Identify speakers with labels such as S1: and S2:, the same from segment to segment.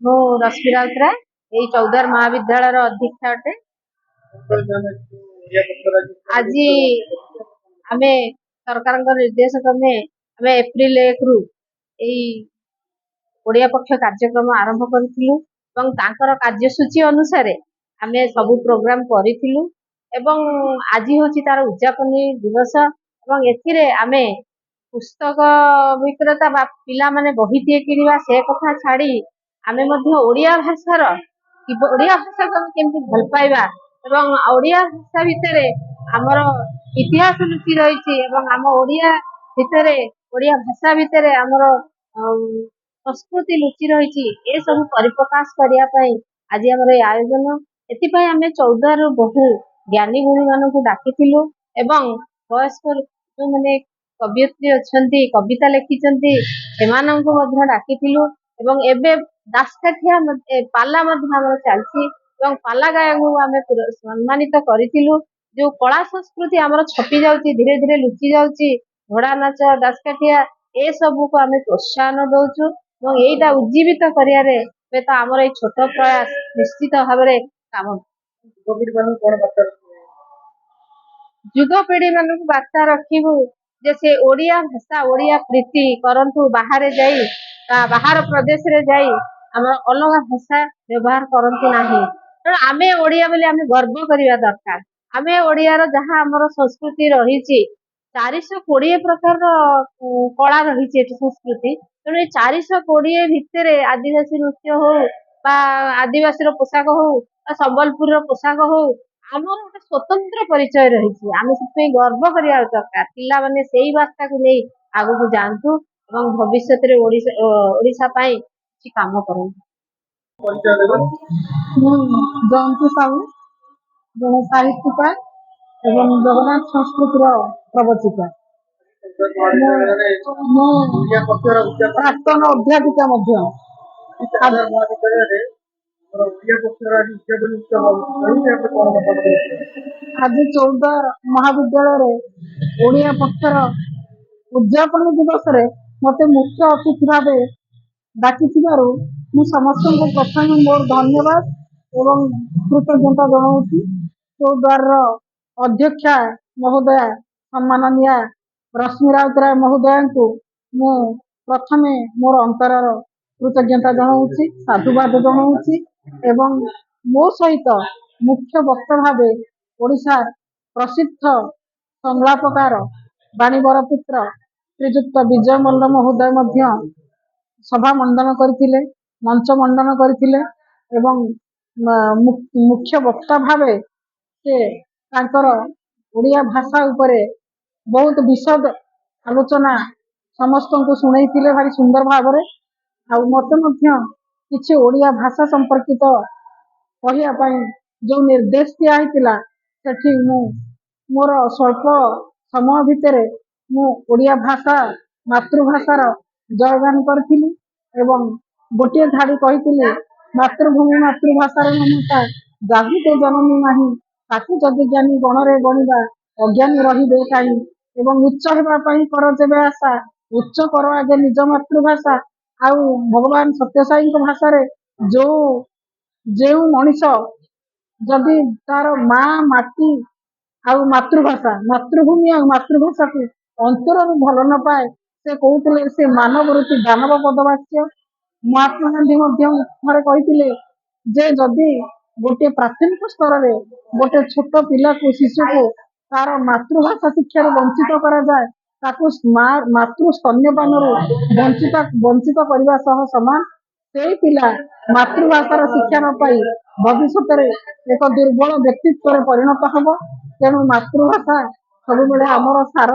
S1: मु रश्मि राउतराय यही चौदार महाविद्यालय अध्यक्ष अटे। आज आम सरकार निर्देश क्रमे आम एप्रिल 1 रु ओडिया पक्ष कार्यक्रम आरंभ करूँ। कार्यसूची अनुसार आम सब प्रोग्राम करूँ। आज हूँ तार उद्यापन दिवस। आम पुस्तक विक्रेता पिला माने बही टे किणवा से कथा छाड़ी आमे ओडिया भाषार ओडिया भाषा को केमती भल पाइबा एवं ओडिया भाषा भितर आमर इतिहास लुचि रही आम ओडिया भितर ओडिया भाषा भितर आमर संस्कृति लुचि रही ए सब परिप्रकाश करने आज आमर ये आयोजन। एपाई आम 14 रु बहु ज्ञानी गुणी मान डाकिलु एवं वयस्क जो मैंने कवियत्री अच्छा कविता लिखिं से डाकिलु। एवं दासकाठिया पाला चलती पाला गायक आम सम्मानित करूँ। जो कला संस्कृति आमर छपी जाऊँगी धीरे धीरे लुचि जाऊँगी घोड़ा नाच दासकाठिया ए सब को आम प्रोत्साहन दौचु। यहीटा उज्जीवित करें तो आमर ये छोट प्रयास निश्चित भाव काम युगपीढ़ी मान बार्ता रखू जे से ओडिया भाषा ओडिया प्रीति करंतु बाहर जाई बाहर प्रदेश रे जाई आम अलग भाषा व्यवहार करंतु नाही। आमे ओडिया बोली आमे गर्व करिया दरकार। आमे ओडियार जहाँ आमर संस्कृति रही 420 प्रकार कला रही संस्कृति तेणु 420 भितर आदिवासी नृत्य हो आदिवासी पोशाक हो संबलपुर पोशाक हो आमर गोटे स्वतंत्र परिचय रही। आम से गर्व करिया दरकार। पिला माने सेही वार्ता को नहीं आगु को जानतु एवं भविष्य रे ओडिशा पाई किछि काम करंतु। जयंती साहू जन साहित्यिका एवं जगन्नाथ संस्कृतिर प्रवचिका प्राक्तन अध्यापिका आज 14 महाविद्यालय ओडिया पक्षर उद्यापन दिवस रे मते मुख्य अतिथि भाव डाकी समस्त प्रथम मोर धन्यवाद एवं कृतज्ञता जनाऊँ। 14 अध्यक्षा महोदया सम्माननीय रश्मि राउतराय महोदया को मु प्रथमे मोर अंतर कृतज्ञता जनाऊँ साधुवाद जनाऊँ एवं मो सहित मुख्य वक्ता भाव ओडिशा प्रसिद्ध संलापकार बाणीवर पुत्र श्रीजुक्त विजय मल्ल महोदय सभा मंडन करथिले मंच मंडन करथिले एवं मुख्य वक्ता भावे से तांकर ओडिया भाषा उपरे बहुत विशद आलोचना समस्त को सुनैथिले भारी सुंदर भाव आ मते मध्य किछि ओडिया भाषा संपर्कित कहिया पई जो निर्देश दिया हैतिला सेठी मोर स्वल्प समय भितर मु ओडिया भाषा मातृभाषार जयगान करथिली एवं गोटे धाड़ी कहिथिली मातृभूमि मातृभाषार ममता जागृत जननी नाही ताकू जदि ज्ञानी गणरे गणिबा अज्ञानी रहिबे काई एवं उच्च हेबा पई कर जेबे आशा उच्च कर आगे निज मातृभाषा आउ भगवान सत्यसाई भाषा रे जो जेउ मनीष जदि तार माँ माटी आउ मातृभाषा मातृभूमि आ मातृभाषा को अंतर भल न पाए से कहते से मानव रूपी दानव पदवाच्य। महात्मा गांधी कहते जे जदि गोटे प्राथमिक स्तर में गोटे छोट पिला को शिशु को तार मातृभाषा शिक्षा वंचित करा जाए ताकू मातृ स्तन्यपान वंचित करने सह समान से पिला मातृभाषार शिक्षा न पाई भविष्य एक दुर्बल व्यक्तित्व परिणत हम। तेणु मातृभाषा सब बेले आमर सार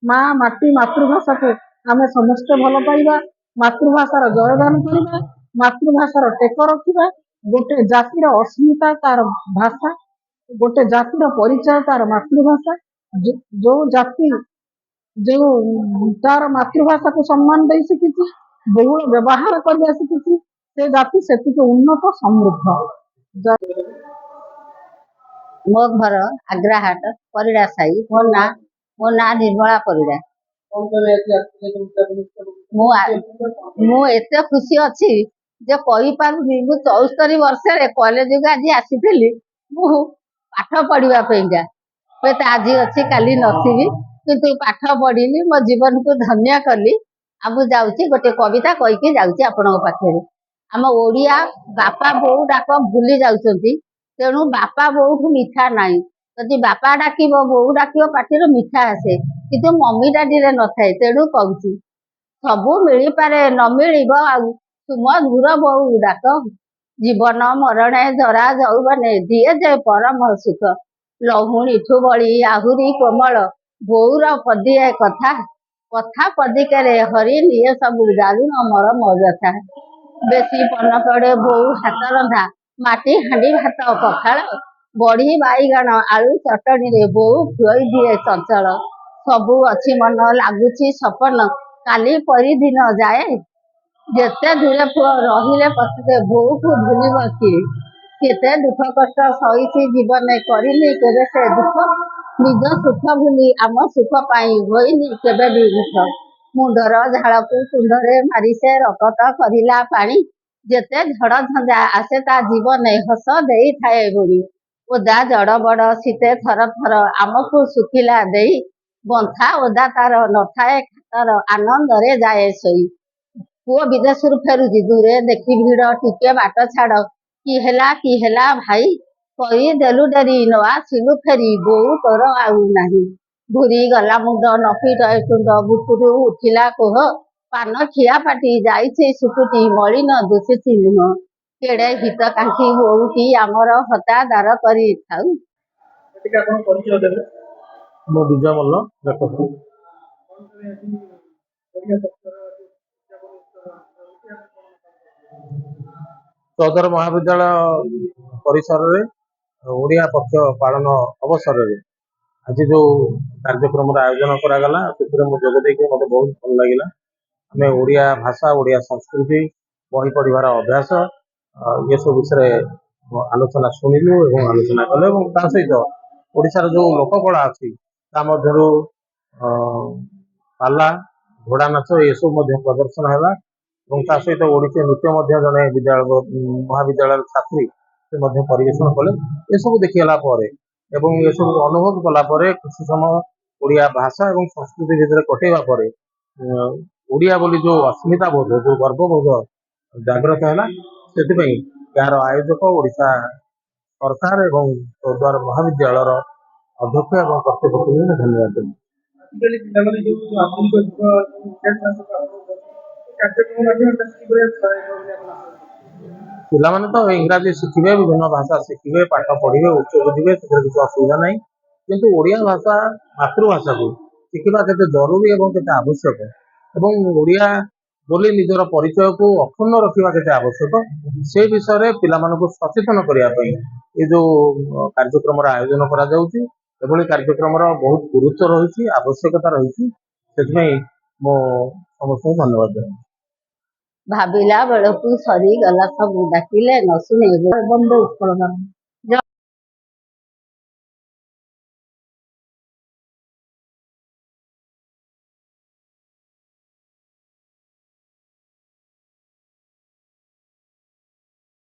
S1: माँ माटी मातृभाषा को आम समस्त भल पाइबा मातृभाषार जयगान करवा मातृभाषार टेक रखा गोटे जातिर अस्मिता तार भाषा गोटे जातिर परिचय तार मातृभाषा जो जाति जो तार मातृभाषा को सम्मान दे शिखी बहुल व्यवहार कर शिखी से जाति से उन्नत समृद्ध।
S2: मो घर आग्राहाट परिड़ा साई मो ना निर्मला परिड़ा। मु एते खुशी अच्छी ଯେ କହିପାରୁନି। ମୁଁ 74 ବର୍ଷରେ କଲେଜକୁ ଆଜି ଆସିଥିଲି ମୁଁ ପାଠ ପଢିବା ପାଇଁକା। ହୁଏତ ଆଜି ଅଛି କାଲି ନଥିବି, କିନ୍ତୁ ପାଠ ପଢିଲି, ମୋ ଜୀବନକୁ ଧନ୍ୟ କଲି। ଆଉ ମୁଁ ଯାଉଛି ଗୋଟେ କବିତା କହିକି ଯାଉଛି ଆପଣଙ୍କ ପାଖରେ। ଆମ ଓଡିଆ ବାପା ବୋଉ ଡାକ ଭୁଲି ଯାଉଛନ୍ତି, ତେଣୁ ବାପା ବୋଉଠୁ ମିଠା ନାହିଁ। ଯଦି ବାପା ଡାକିବ ବୋଉ ଡାକିବ ପାଟିରୁ ମିଠା ଆସେ, କିନ୍ତୁ ମମି ଡାଡିରେ ନଥାଏ। ତେଣୁ କହୁଛି ସବୁ ମିଳିପାରେ ନ ମିଳିବ ଆଉ, ତୁମ ଦୂର ବୋଉ ଡାକ। ଜୀବନ ମରଣେ ଜରା ଯୌବନେ ଦିଏ ଯେ ପରମ ସୁଖ। ଲହୁଣୀଠୁ ବଳି ଆହୁରି କୋମଳ ବୋଉର ପଦିଏ କଥା। କଥା ପଦିକରେ ହରି ନିଏ ସବୁ ଜାଣୁନ ମରମ ବ୍ୟଥା। ବେଶୀ ପନ ପଡେ ବୋଉ ହାତ ରନ୍ଧା ମାଟି ହାଣ୍ଡି ଭାତ ପଖାଳ। ବଢି ବାଇଗଣ ଆଳୁ ଚଟଣିରେ ବୋଉ ଖୁଆଇ ଦିଏ ଚଞ୍ଚଳ। ସବୁ ଅଛି ମନ ଲାଗୁଛି ସପନ କାଲି ପରି ଦିନ ଯାଏ। ଯେତେ ଦୂରେ ପୁଅ ରହିଲେ ପଛକେ ବୋଉକୁ ଭୁଲିବ କିଏ। କେତେ ଦୁଃଖ କଷ୍ଟ ସହିଛି ଜୀବନେ କରିନି କେବେ ସେ ଦୁଃଖ। ନିଜ ସୁଖ ଭୁଲି ଆମ ସୁଖ ପାଇଁ ହୋଇନି କେବେ ବି ଦୁଃଖ। ମୁଣ୍ଡର ଝାଳକୁ ତୁଣ୍ଡରେ ମାରି ସେ ରକତ କରିଲା ପାଣି। ଯେତେ ଝଡ଼ ଝଞ୍ଜା ଆସେ ତା ଜୀବନେ ହସ ଦେଇଥାଏ ବୁଣି। ଓଦା ଜଡ଼ ବଡ଼ ଶୀତେ ଥର ଥର ଆମକୁ ଶୁଖିଲା ଦେଇ। ବନ୍ଥା ଓଦା ତାର ନଥାଏ ଖାତର ଆନନ୍ଦରେ ଯାଏ ଶୋଇ। ପୁଅ ବିଦେଶରୁ ଫେରୁଛି ଦୂରେ ଦେଖି ଭିଡ଼ ଟିକେ ବାଟ ଛାଡ଼। କି ହେଲା ଭାଇ କହିଦେଲୁ ଡେରି ନ ଆସିଲୁ ଫେରି ବୋଉ ତୋର ଆଉ ନାହିଁ। ଘୁରି ଗଲା ମୁଣ୍ଡ ନଫିଟ ତୁଣ୍ଡ ବୁକୁରୁ ଉଠିଲା କୋହ। ପାନ ଖିଆ ପାଟି ଯାଇଛି ଶୁକୁଟି ମଳିନ ଦୁଶିଛି ମୁହଁ। କେଡ଼େ ହିତକାଙ୍କ୍ଷୀ ବୋଉଟି ଆମର ହତାଦାର କରିଥାଉ।
S3: ଟିକେ ଆପଣ ପରିଚୟ ଦେବେ।
S4: ମୁଁ ବିଜୟ ମଲ୍ଲ ଲେଖକ।
S3: କଣ କହିବେ ଆଜି ଓଡ଼ିଆ ପକ୍ଷର ଆଜି ଉଦ୍ଯାପନ ହେଉଛି ଆପଣ
S4: ଚୌଧୁରୀ ମହାବିଦ୍ୟାଳୟ ପରିସରରେ ଓଡ଼ିଆ ପକ୍ଷ ପାଳନ ଅବସରରେ ଆଜି ଯେଉଁ କାର୍ଯ୍ୟକ୍ରମର ଆୟୋଜନ କରାଗଲା ସେଥିରେ ମୁଁ ଯୋଗ ଦେଇକି ମୋତେ ବହୁତ ଭଲ ଲାଗିଲା। ଆମେ ଓଡ଼ିଆ ଭାଷା ଓଡ଼ିଆ ସଂସ୍କୃତି ବହି ପଢ଼ିବାର ଅଭ୍ୟାସ ଏସବୁ ବିଷୟରେ ଆଲୋଚନା ଶୁଣିଲୁ ଏବଂ ଆଲୋଚନା କଲେ ଏବଂ ତା ସହିତ ଓଡ଼ିଶାର ଯେଉଁ ଲୋକକଳା ଅଛି ତା ମଧ୍ୟରୁ ପାଲା ଘୋଡ଼ା ନାଚ ଏସବୁ ମଧ୍ୟ ପ୍ରଦର୍ଶନ ହେଲା ଏବଂ ତା ସହିତ ଓଡ଼ିଶୀ ନୃତ୍ୟ ମଧ୍ୟ ଜଣେ ମହାବିଦ୍ୟାଳୟର ଛାତ୍ରୀ ସେ ମଧ୍ୟ ପରିବେଷଣ କଲେ। ଏସବୁ ଦେଖିଗଲା ପରେ ଏବଂ ଏସବୁ ଅନୁଭବ କଲା ପରେ କିଛି ସମୟ ଓଡ଼ିଆ ଭାଷା ଏବଂ ସଂସ୍କୃତି ଭିତରେ କଟେଇବା ପରେ ଓଡ଼ିଆ ବୋଲି ଯେଉଁ ଅସ୍ମିତା ବୋଧ ଯେଉଁ ଗର୍ବବୋଧ ଜାଗ୍ରତ ହେଲା। ସେଥିପାଇଁ ଏହାର ଆୟୋଜକ ଓଡ଼ିଶା ସରକାର ଏବଂ ଚୌଦ୍ୱାର ମହାବିଦ୍ୟାଳୟର ଅଧ୍ୟକ୍ଷ ଏବଂ କର୍ତ୍ତୃପକ୍ଷଙ୍କୁ ମୁଁ ଧନ୍ୟବାଦ ଦେବି।
S3: ଆଜିକାଲି ପିଲାମାନେ ଯେଉଁ ଆଧୁନିକ ଯୁଗ କାର୍ଯ୍ୟକ୍ରମ ମାଧ୍ୟମରେ କିଭଳି ସହାୟକ ବୋଲି ଆପଣ ଆଶା
S4: ପିଲାମାନେ ତ ଇଂରାଜୀ ଶିଖିବେ, ବିଭିନ୍ନ ଭାଷା ଶିଖିବେ, ପାଠ ପଢ଼ିବେ, ଉଚ୍ଚକୁ ଯିବେ, ସେଥିରେ କିଛି ଅସୁବିଧା ନାହିଁ। କିନ୍ତୁ ଓଡ଼ିଆ ଭାଷା ମାତୃଭାଷାକୁ ଶିଖିବା କେତେ ଜରୁରୀ ଏବଂ କେତେ ଆବଶ୍ୟକ ଏବଂ ଓଡ଼ିଆ ବୋଲି ନିଜର ପରିଚୟକୁ ଅକ୍ଷୁଣ୍ଣ ରଖିବା କେତେ ଆବଶ୍ୟକ ସେ ବିଷୟରେ ପିଲାମାନଙ୍କୁ ସଚେତନ କରିବା ପାଇଁ ଏ ଯେଉଁ କାର୍ଯ୍ୟକ୍ରମର ଆୟୋଜନ କରାଯାଉଛି। ଏଭଳି କାର୍ଯ୍ୟକ୍ରମର ବହୁତ ଗୁରୁତ୍ୱ ରହିଛି, ଆବଶ୍ୟକତା ରହିଛି। ସେଥିପାଇଁ ମୁଁ ସମସ୍ତଙ୍କୁ ଧନ୍ୟବାଦ ଦେବି।
S2: ଭାବିଲା ବେଳକୁ ସରିଗଲା ସବୁ ଡାକିଲେ ନ ଶୁଣେ।
S1: ବନ୍ଦେ ଉତ୍କଳ ଗାନ।